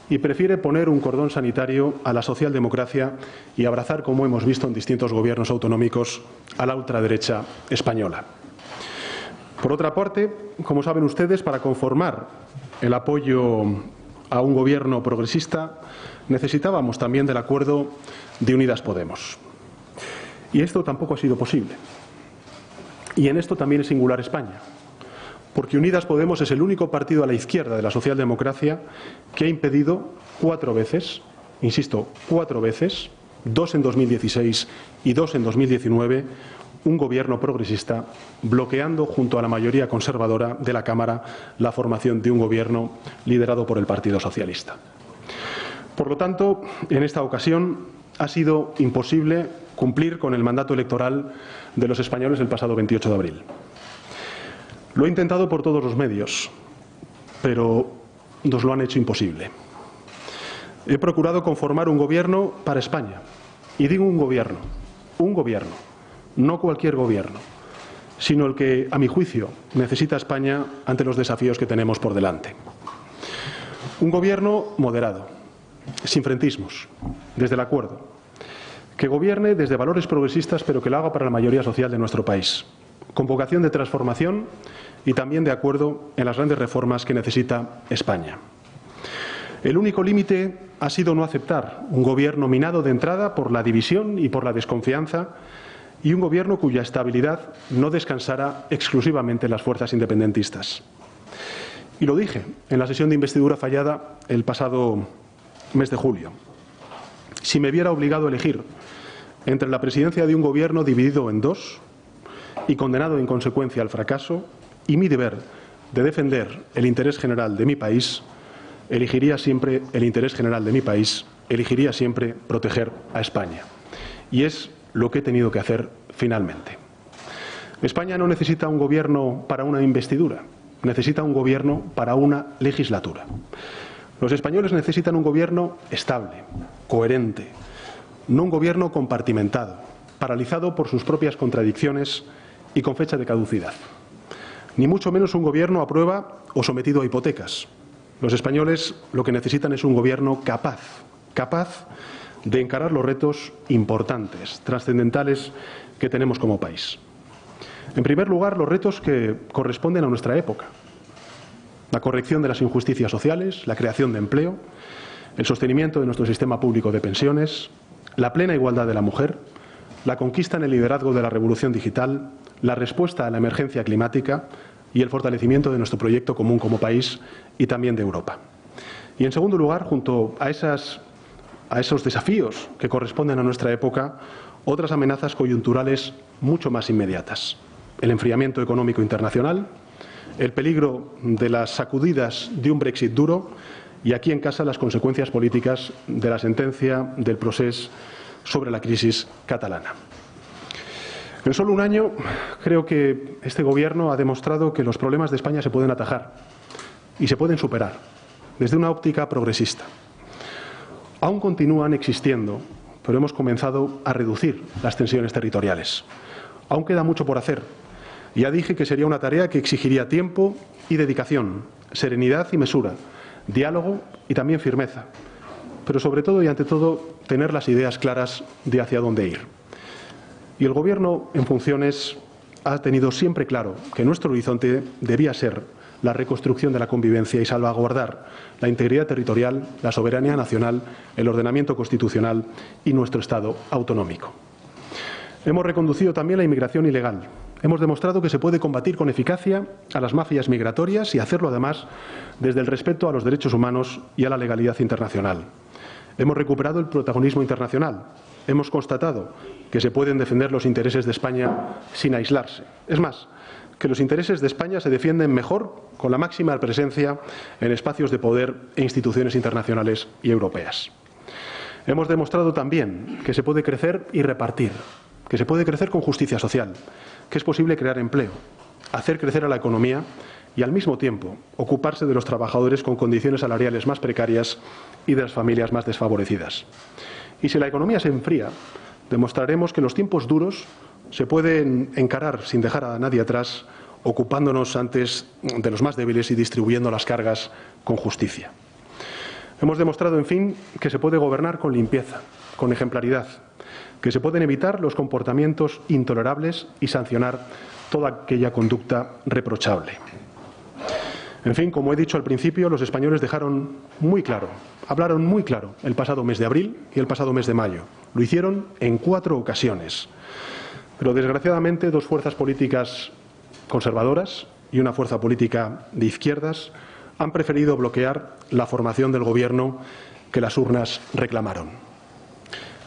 y prefiere poner un cordón sanitario a la socialdemocracia y abrazar, como hemos visto en distintos gobiernos autonómicos, a la ultraderecha española. Por otra parte, como saben ustedes, para conformar el apoyo a un gobierno progresista necesitábamos también del acuerdo de Unidas Podemos. Y esto tampoco ha sido posible. Y en esto también es singular España, porque Unidas Podemos es el único partido a la izquierda de la socialdemocracia que ha impedido 4 veces, insisto, 4 veces, 2 en 2016 y 2 en 2019, un gobierno progresista, bloqueando junto a la mayoría conservadora de la Cámara la formación de un gobierno liderado por el Partido Socialista. Por lo tanto, en esta ocasión ha sido imposible cumplir con el mandato electoral de los españoles el pasado 28 de abril. Lo he intentado por todos los medios, pero nos lo han hecho imposible. He procurado conformar un gobierno para España. Y digo un gobierno, no cualquier gobierno, sino el que, a mi juicio, necesita España ante los desafíos que tenemos por delante. Un gobierno moderado, sin frentismos, desde el acuerdo, que gobierne desde valores progresistas, pero que lo haga para la mayoría social de nuestro país, con vocación de transformación y también de acuerdo en las grandes reformas que necesita España. El único límite ha sido no aceptar un gobierno minado de entrada por la división y por la desconfianza y un gobierno cuya estabilidad no descansara exclusivamente en las fuerzas independentistas. Y lo dije en la sesión de investidura fallada el pasado mes de julio. Si me viera obligado a elegir entre la presidencia de un gobierno dividido en dos y condenado en consecuencia al fracaso y mi deber de defender el interés general de mi país, elegiría siempre el interés general de mi país, elegiría siempre proteger a España. Y es lo que he tenido que hacer finalmente. España no necesita un gobierno para una investidura, necesita un gobierno para una legislatura. Los españoles necesitan un gobierno estable, coherente, no un gobierno compartimentado, paralizado por sus propias contradicciones y con fecha de caducidad. Ni mucho menos un gobierno a prueba o sometido a hipotecas. Los españoles lo que necesitan es un gobierno capaz de encarar los retos importantes, trascendentales que tenemos como país. En primer lugar, los retos que corresponden a nuestra época. La corrección de las injusticias sociales, la creación de empleo, el sostenimiento de nuestro sistema público de pensiones, la plena igualdad de la mujer, la conquista en el liderazgo de la revolución digital, la respuesta a la emergencia climática y el fortalecimiento de nuestro proyecto común como país y también de Europa. Y en segundo lugar, junto a esos desafíos que corresponden a nuestra época, otras amenazas coyunturales mucho más inmediatas. El enfriamiento económico internacional, el peligro de las sacudidas de un Brexit duro y aquí en casa las consecuencias políticas de la sentencia del procés sobre la crisis catalana. En solo un año creo que este Gobierno ha demostrado que los problemas de España se pueden atajar y se pueden superar desde una óptica progresista. Aún continúan existiendo, pero hemos comenzado a reducir las tensiones territoriales. Aún queda mucho por hacer. Ya dije que sería una tarea que exigiría tiempo y dedicación, serenidad y mesura, diálogo y también firmeza, pero sobre todo y ante todo tener las ideas claras de hacia dónde ir. Y el Gobierno en funciones ha tenido siempre claro que nuestro horizonte debía ser la reconstrucción de la convivencia y salvaguardar la integridad territorial, la soberanía nacional, el ordenamiento constitucional y nuestro Estado autonómico. Hemos reconducido también la inmigración ilegal. Hemos demostrado que se puede combatir con eficacia a las mafias migratorias y hacerlo además desde el respeto a los derechos humanos y a la legalidad internacional. Hemos recuperado el protagonismo internacional. Hemos constatado que se pueden defender los intereses de España sin aislarse. Es más, que los intereses de España se defienden mejor con la máxima presencia en espacios de poder e instituciones internacionales y europeas. Hemos demostrado también que se puede crecer y repartir, que se puede crecer con justicia social, que es posible crear empleo, hacer crecer a la economía y, al mismo tiempo, ocuparse de los trabajadores con condiciones salariales más precarias y de las familias más desfavorecidas. Y si la economía se enfría, demostraremos que los tiempos duros se pueden encarar sin dejar a nadie atrás, ocupándonos antes de los más débiles y distribuyendo las cargas con justicia. Hemos demostrado, en fin, que se puede gobernar con limpieza, con ejemplaridad, que se pueden evitar los comportamientos intolerables y sancionar toda aquella conducta reprochable. En fin, como he dicho al principio, los españoles hablaron muy claro el pasado mes de abril y el pasado mes de mayo. Lo hicieron en 4 ocasiones. Pero, desgraciadamente, 2 fuerzas políticas conservadoras y una fuerza política de izquierdas han preferido bloquear la formación del Gobierno que las urnas reclamaron.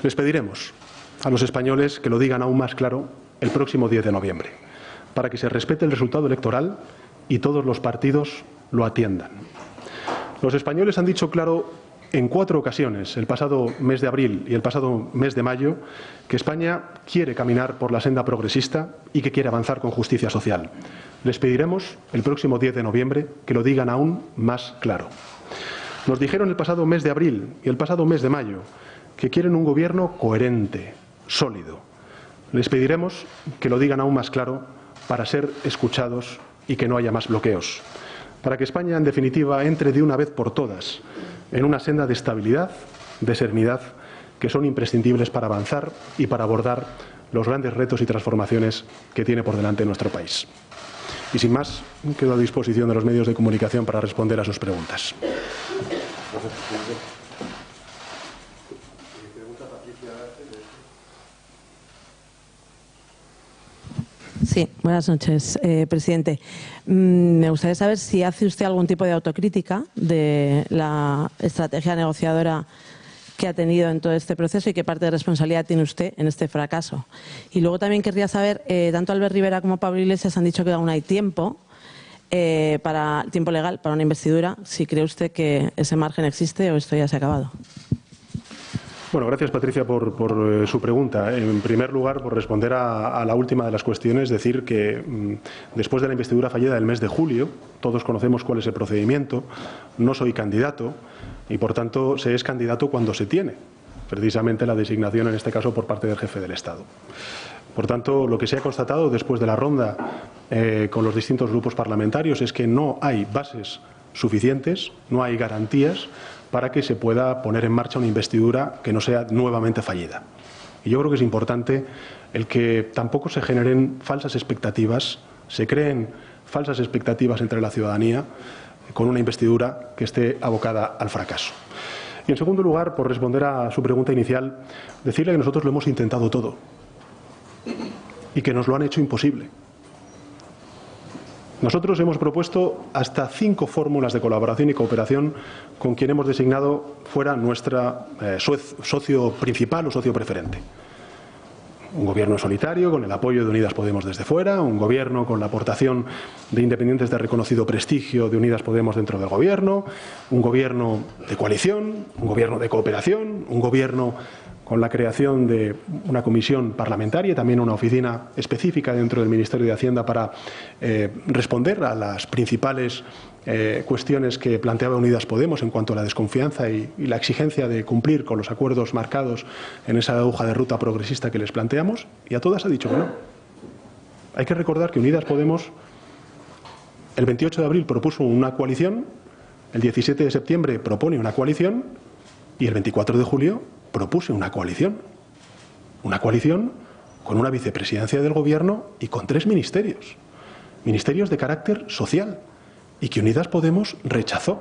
Les pediremos a los españoles que lo digan aún más claro el próximo 10 de noviembre, para que se respete el resultado electoral y todos los partidos lo atiendan. Los españoles han dicho claro en 4 ocasiones, el pasado mes de abril y el pasado mes de mayo, que España quiere caminar por la senda progresista y que quiere avanzar con justicia social. Les pediremos el próximo 10 de noviembre que lo digan aún más claro. Nos dijeron el pasado mes de abril y el pasado mes de mayo que quieren un gobierno coherente, sólido. Les pediremos que lo digan aún más claro para ser escuchados y que no haya más bloqueos. Para que España, en definitiva, entre de una vez por todas en una senda de estabilidad, de serenidad, que son imprescindibles para avanzar y para abordar los grandes retos y transformaciones que tiene por delante nuestro país. Y sin más, quedo a disposición de los medios de comunicación para responder a sus preguntas. Sí, buenas noches, presidente. Me gustaría saber si hace usted algún tipo de autocrítica de la estrategia negociadora que ha tenido en todo este proceso y qué parte de responsabilidad tiene usted en este fracaso. Y luego también querría saber, tanto Albert Rivera como Pablo Iglesias han dicho que aún hay tiempo, tiempo legal para una investidura. Si cree usted que ese margen existe o esto ya se ha acabado. Bueno, gracias Patricia por su pregunta. En primer lugar, por responder a la última de las cuestiones, decir que después de la investidura fallida del mes de julio, todos conocemos cuál es el procedimiento, no soy candidato y por tanto se es candidato cuando se tiene precisamente la designación, en este caso por parte del jefe del Estado. Por tanto, lo que se ha constatado después de la ronda con los distintos grupos parlamentarios es que no hay bases suficientes, no hay garantías para que se pueda poner en marcha una investidura que no sea nuevamente fallida. Y yo creo que es importante el que tampoco se generen falsas expectativas, se creen falsas expectativas entre la ciudadanía con una investidura que esté abocada al fracaso. Y en segundo lugar, por responder a su pregunta inicial, decirle que nosotros lo hemos intentado todo y que nos lo han hecho imposible. Nosotros hemos propuesto hasta 5 fórmulas de colaboración y cooperación con quien hemos designado fuera nuestra socio principal o socio preferente. Un gobierno solitario con el apoyo de Unidas Podemos desde fuera, un gobierno con la aportación de independientes de reconocido prestigio de Unidas Podemos dentro del gobierno, un gobierno de coalición, un gobierno de cooperación, un gobierno con la creación de una comisión parlamentaria y también una oficina específica dentro del Ministerio de Hacienda para responder a las principales cuestiones que planteaba Unidas Podemos en cuanto a la desconfianza y la exigencia de cumplir con los acuerdos marcados en esa hoja de ruta progresista que les planteamos, y a todas ha dicho que no. Hay que recordar que Unidas Podemos el 28 de abril propuso una coalición, el 17 de septiembre propone una coalición y el 24 de julio propuse una coalición con una vicepresidencia del Gobierno y con 3 ministerios de carácter social, y que Unidas Podemos rechazó.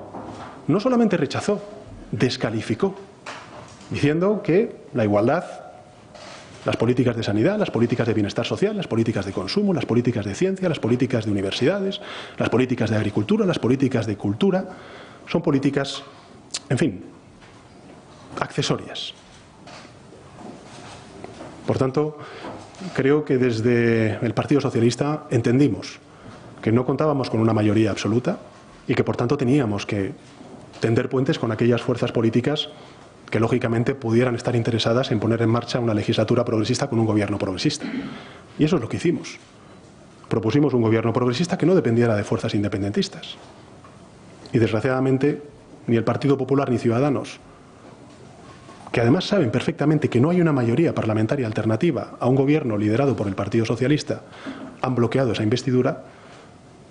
No solamente rechazó, descalificó, diciendo que la igualdad, las políticas de sanidad, las políticas de bienestar social, las políticas de consumo, las políticas de ciencia, las políticas de universidades, las políticas de agricultura, las políticas de cultura, son políticas, en fin, accesorias. Por tanto, creo que desde el Partido Socialista entendimos que no contábamos con una mayoría absoluta y que por tanto teníamos que tender puentes con aquellas fuerzas políticas que lógicamente pudieran estar interesadas en poner en marcha una legislatura progresista con un gobierno progresista. Y eso es lo que hicimos. Propusimos un gobierno progresista que no dependiera de fuerzas independentistas. Y desgraciadamente ni el Partido Popular ni Ciudadanos, que además saben perfectamente que no hay una mayoría parlamentaria alternativa a un gobierno liderado por el Partido Socialista, han bloqueado esa investidura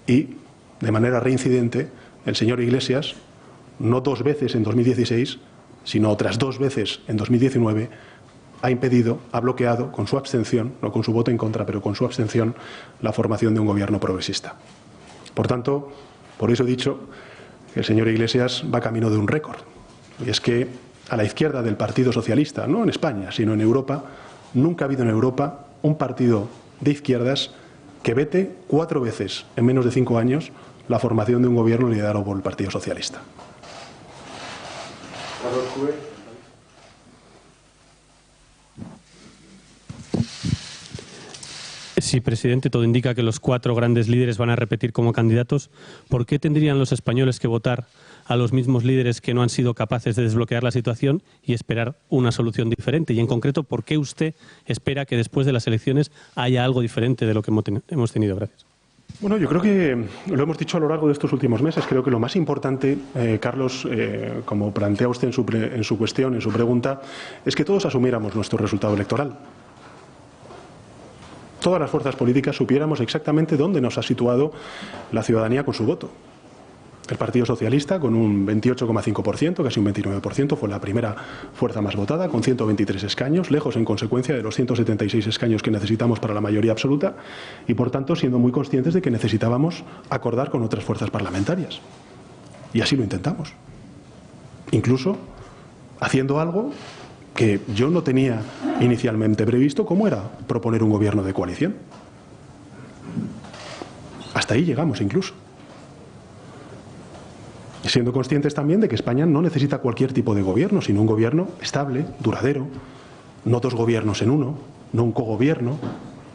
y, de manera reincidente, el señor Iglesias, no 2 veces en 2016, sino otras 2 veces en 2019, ha impedido, ha bloqueado con su abstención, no con su voto en contra, pero con su abstención, la formación de un gobierno progresista. Por tanto, por eso he dicho que el señor Iglesias va camino de un récord. Y es que a la izquierda del Partido Socialista, no en España, sino en Europa, nunca ha habido en Europa un partido de izquierdas que vete 4 veces en menos de 5 años la formación de un gobierno liderado por el Partido Socialista. Si, presidente, todo indica que los 4 grandes líderes van a repetir como candidatos, ¿por qué tendrían los españoles que votar a los mismos líderes que no han sido capaces de desbloquear la situación y esperar una solución diferente? Y en concreto, ¿por qué usted espera que después de las elecciones haya algo diferente de lo que hemos tenido? Gracias. Bueno, yo creo que lo hemos dicho a lo largo de estos últimos meses. Creo que lo más importante, Carlos, como plantea usted en su cuestión, en su pregunta, es que todos asumiéramos nuestro resultado electoral. Todas las fuerzas políticas supiéramos exactamente dónde nos ha situado la ciudadanía con su voto. El Partido Socialista, con un 28,5%, casi un 29%, fue la primera fuerza más votada, con 123 escaños, lejos en consecuencia de los 176 escaños que necesitamos para la mayoría absoluta, y por tanto siendo muy conscientes de que necesitábamos acordar con otras fuerzas parlamentarias. Y así lo intentamos. Incluso haciendo algo que yo no tenía inicialmente previsto, como era proponer un gobierno de coalición. Hasta ahí llegamos incluso. Siendo conscientes también de que España no necesita cualquier tipo de gobierno, sino un gobierno estable, duradero, no dos gobiernos en uno, no un cogobierno,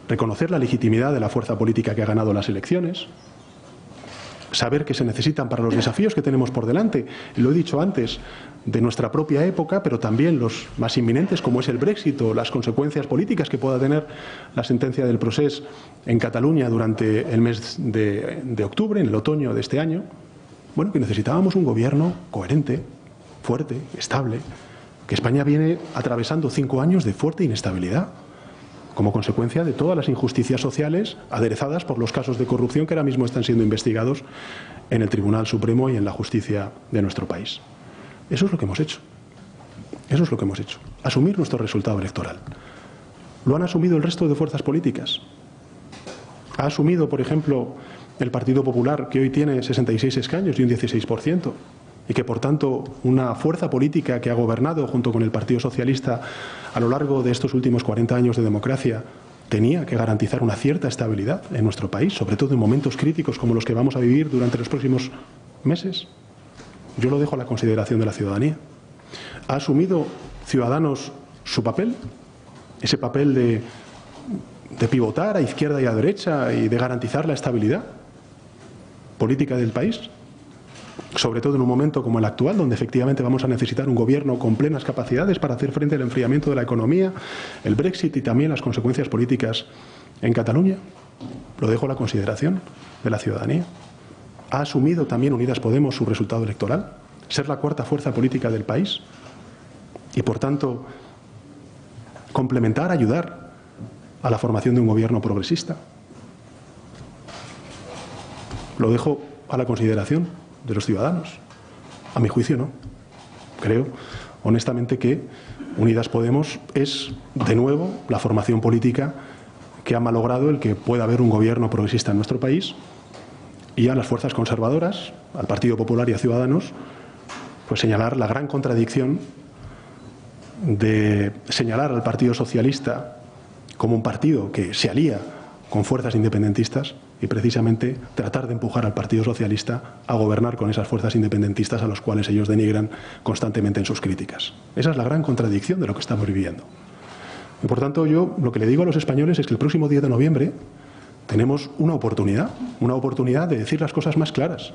reconocer la legitimidad de la fuerza política que ha ganado las elecciones, saber que se necesitan para los desafíos que tenemos por delante, lo he dicho antes, de nuestra propia época, pero también los más inminentes, como es el Brexit o las consecuencias políticas que pueda tener la sentencia del procés en Cataluña durante el mes de octubre, en el otoño de este año. Bueno, que necesitábamos un gobierno coherente, fuerte, estable, que España viene atravesando 5 años de fuerte inestabilidad, como consecuencia de todas las injusticias sociales aderezadas por los casos de corrupción que ahora mismo están siendo investigados en el Tribunal Supremo y en la justicia de nuestro país. Eso es lo que hemos hecho. Eso es lo que hemos hecho. Asumir nuestro resultado electoral. Lo han asumido el resto de fuerzas políticas. Ha asumido, por ejemplo, el Partido Popular, que hoy tiene 66 escaños y un 16%, y que, por tanto, una fuerza política que ha gobernado junto con el Partido Socialista a lo largo de estos últimos 40 años de democracia tenía que garantizar una cierta estabilidad en nuestro país, sobre todo en momentos críticos como los que vamos a vivir durante los próximos meses. Yo lo dejo a la consideración de la ciudadanía. ¿Ha asumido Ciudadanos su papel? Ese papel de pivotar a izquierda y a derecha y de garantizar la estabilidad política del país, sobre todo en un momento como el actual, donde efectivamente vamos a necesitar un gobierno con plenas capacidades para hacer frente al enfriamiento de la economía, el Brexit y también las consecuencias políticas en Cataluña. Lo dejo a la consideración de la ciudadanía. ¿Ha asumido también Unidas Podemos su resultado electoral? Ser la cuarta fuerza política del país y, por tanto, complementar, ayudar a la formación de un gobierno progresista. Lo dejo a la consideración de los ciudadanos. A mi juicio no. Creo, honestamente, que Unidas Podemos es, de nuevo, la formación política que ha malogrado el que pueda haber un gobierno progresista en nuestro país, y a las fuerzas conservadoras, al Partido Popular y a Ciudadanos, pues señalar la gran contradicción de señalar al Partido Socialista como un partido que se alía con fuerzas independentistas y precisamente tratar de empujar al Partido Socialista a gobernar con esas fuerzas independentistas a los cuales ellos denigran constantemente en sus críticas. Esa es la gran contradicción de lo que estamos viviendo. Y por tanto, yo lo que le digo a los españoles es que el próximo 10 de noviembre tenemos una oportunidad de decir las cosas más claras,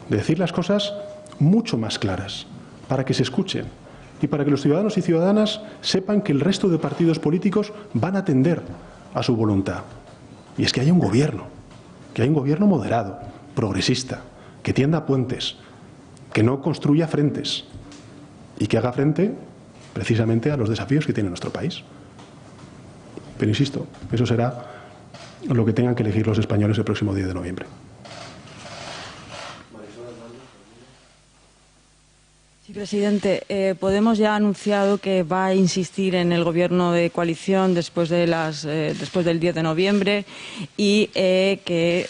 de decir las cosas mucho más claras, para que se escuchen y para que los ciudadanos y ciudadanas sepan que el resto de partidos políticos van a atender a su voluntad. Y es que haya un gobierno moderado, progresista, que tienda puentes, que no construya frentes y que haga frente precisamente a los desafíos que tiene nuestro país. Pero insisto, eso será lo que tengan que elegir los españoles el próximo 10 de noviembre. Sí, presidente. Podemos ya ha anunciado que va a insistir en el gobierno de coalición después del 10 de noviembre y que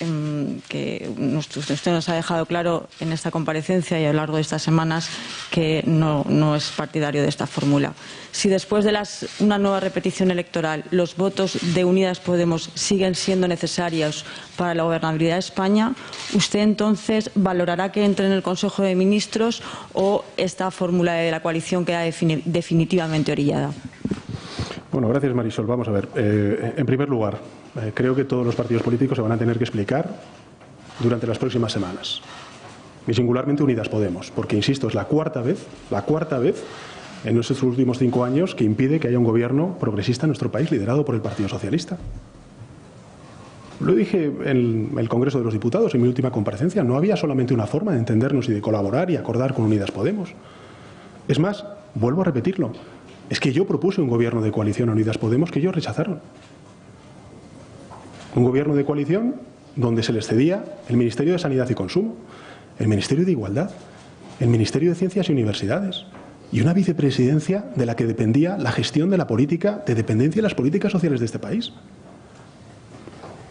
usted nos ha dejado claro en esta comparecencia y a lo largo de estas semanas que no es partidario de esta fórmula. Si después de una nueva repetición electoral los votos de Unidas Podemos siguen siendo necesarios para la gobernabilidad de España, ¿usted entonces valorará que entre en el Consejo de Ministros o esta fórmula de la coalición queda definitivamente orillada? Bueno, gracias, Marisol. Vamos a ver. En primer lugar, creo que todos los partidos políticos se van a tener que explicar durante las próximas semanas. Y singularmente Unidas Podemos, porque, insisto, es la cuarta vez en estos últimos 5 años que impide que haya un gobierno progresista en nuestro país liderado por el Partido Socialista. Lo dije en el Congreso de los Diputados, en mi última comparecencia, no había solamente una forma de entendernos y de colaborar y acordar con Unidas Podemos. Es más, vuelvo a repetirlo, es que yo propuse un gobierno de coalición a Unidas Podemos que ellos rechazaron. Un gobierno de coalición donde se les cedía el Ministerio de Sanidad y Consumo, el Ministerio de Igualdad, el Ministerio de Ciencias y Universidades y una vicepresidencia de la que dependía la gestión de la política de dependencia y las políticas sociales de este país.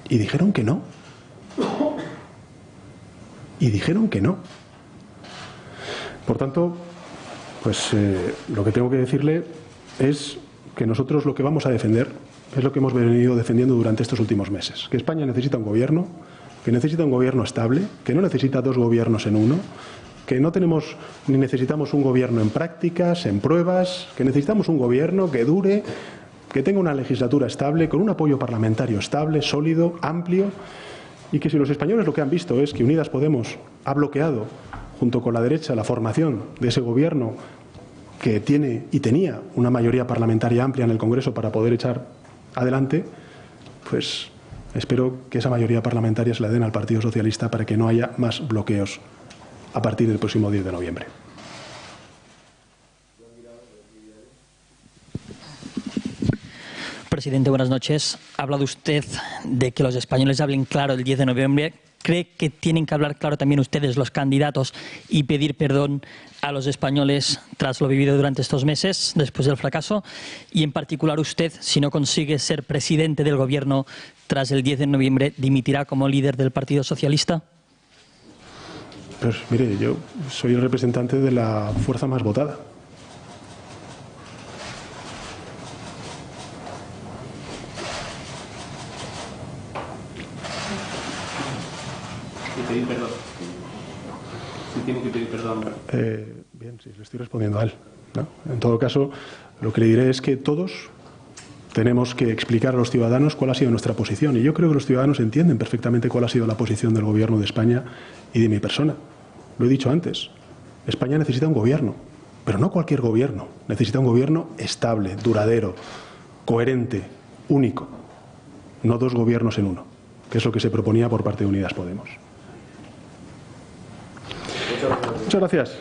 Y dijeron que no. Y dijeron que no. Por tanto, pues lo que tengo que decirle es que nosotros lo que vamos a defender es lo que hemos venido defendiendo durante estos últimos meses. Que España necesita un gobierno que necesita un gobierno estable, que no necesita dos gobiernos en uno, que no tenemos ni necesitamos un gobierno en prácticas, en pruebas, que necesitamos un gobierno que dure, que tenga una legislatura estable, con un apoyo parlamentario estable, sólido, amplio, y que si los españoles lo que han visto es que Unidas Podemos ha bloqueado, junto con la derecha, la formación de ese gobierno que tiene y tenía una mayoría parlamentaria amplia en el Congreso para poder echar adelante, pues espero que esa mayoría parlamentaria se la den al Partido Socialista para que no haya más bloqueos a partir del próximo 10 de noviembre. Presidente, buenas noches. Ha hablado usted de que los españoles hablen claro el 10 de noviembre. ¿Cree que tienen que hablar claro también ustedes, los candidatos, y pedir perdón a los españoles tras lo vivido durante estos meses, después del fracaso? Y en particular usted, si no consigue ser presidente del Gobierno tras el 10 de noviembre, ¿dimitirá como líder del Partido Socialista? Pues mire, yo soy el representante de la fuerza más votada. Y pedir perdón. Si tiene que pedir perdón. Bien, sí, le estoy respondiendo a él, ¿no? En todo caso, lo que le diré es que todos tenemos que explicar a los ciudadanos cuál ha sido nuestra posición. Y yo creo que los ciudadanos entienden perfectamente cuál ha sido la posición del Gobierno de España y de mi persona. Lo he dicho antes, España necesita un gobierno, pero no cualquier gobierno. Necesita un gobierno estable, duradero, coherente, único. No dos gobiernos en uno, que es lo que se proponía por parte de Unidas Podemos. Muchas gracias.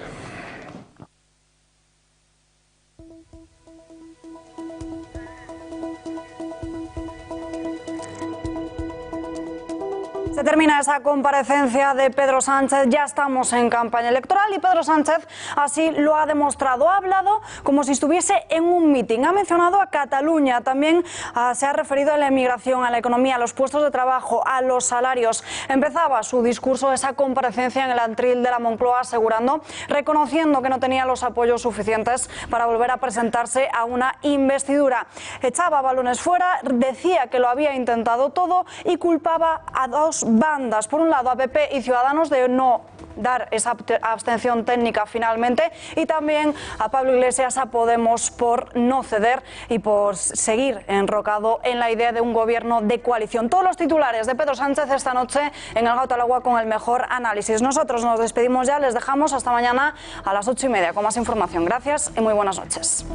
Se termina esa comparecencia de Pedro Sánchez, ya estamos en campaña electoral y Pedro Sánchez así lo ha demostrado. Ha hablado como si estuviese en un mitin, ha mencionado a Cataluña, también se ha referido a la emigración, a la economía, a los puestos de trabajo, a los salarios. Empezaba su discurso, esa comparecencia en el atril de la Moncloa, asegurando, reconociendo que no tenía los apoyos suficientes para volver a presentarse a una investidura. Echaba balones fuera, decía que lo había intentado todo y culpaba a dos bandas, por un lado a PP y Ciudadanos de no dar esa abstención técnica finalmente, y también a Pablo Iglesias, a Podemos, por no ceder y por seguir enrocado en la idea de un gobierno de coalición. Todos los titulares de Pedro Sánchez esta noche en El Gato al Agua con el mejor análisis. Nosotros nos despedimos ya, les dejamos hasta mañana a las 8:30 con más información. Gracias y muy buenas noches.